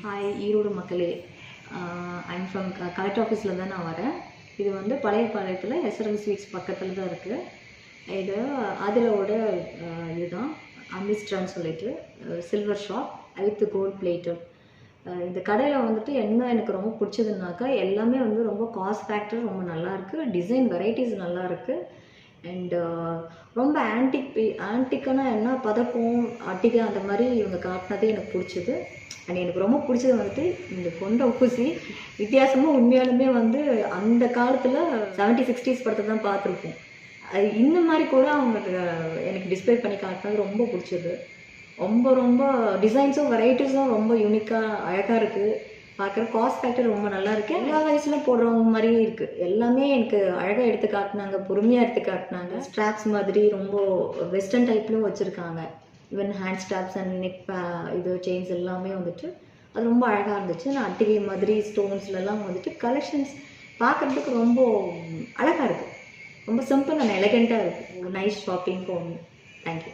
Hi Erode மக்களே. I'm from collector ஆஃபீஸில் தான் நான் வரேன். இது வந்து பழையபாளையத்தில் எஸ்ஆர்எம் ஸ்வீட்ஸ் பக்கத்தில் தான் இருக்குது. இது அதிலோட இதுதான் அமிஸ்ட்ரான்னு சொல்லிட்டு silver shop with gold plated. இந்த கடையில் வந்துட்டு என்ன எனக்கு ரொம்ப பிடிச்சதுனாக்கா, எல்லாமே வந்து ரொம்ப காஸ்ட் ஃபேக்டர் ரொம்ப நல்லாயிருக்கு, டிசைன் வெரைட்டிஸ் நல்லாயிருக்கு. அண்டு ரொம்ப ஆன்டிக்கான என்ன பதக்கம் அட்டிகை அந்த மாதிரி இவங்க காட்டினதே எனக்கு பிடிச்சது. அண்ட் எனக்கு ரொம்ப பிடிச்சது வந்துட்டு இந்த கொண்ட ஊசி வித்தியாசமாக உண்மையாலுமே வந்து அந்த காலத்தில் 70s 60s படத்தை தான் பார்த்துருப்போம். அது இந்த மாதிரி கூட அவங்க எனக்கு டிஸ்பிளே பண்ணி காட்டினது ரொம்ப பிடிச்சது. ரொம்ப ரொம்ப டிசைன்ஸும் வெரைட்டிஸும் ரொம்ப யூனிக்காக அழகாக இருக்குது. பார்க்குற காஸ்ட் ஃபேக்டர் ரொம்ப நல்லா இருக்குது. எல்லா வயசில் போடுறவங்க மாதிரியும் இருக்குது. எல்லாமே எனக்கு அழகாக எடுத்து காட்டினாங்க, பொறுமையாக எடுத்து காட்டினாங்க. ஸ்ட்ராப்ஸ் மாதிரி ரொம்ப வெஸ்டர்ன் டைப்லையும் வச்சுருக்காங்க. Even hand straps and neck இது செயின்ஸ் எல்லாமே வந்துட்டு அது ரொம்ப அழகாக இருந்துச்சு. நான் அட்டிகை மாதிரி ஸ்டோன்ஸ்லலாம் வந்துட்டு கலெக்ஷன்ஸ் பார்க்குறதுக்கு ரொம்ப அழகாக இருக்குது. ரொம்ப சிம்பிள் அண்ட் எலகெண்ட்டாக இருக்குது. நைஸ் ஷாப்பிங் போகணும். தேங்க்யூ.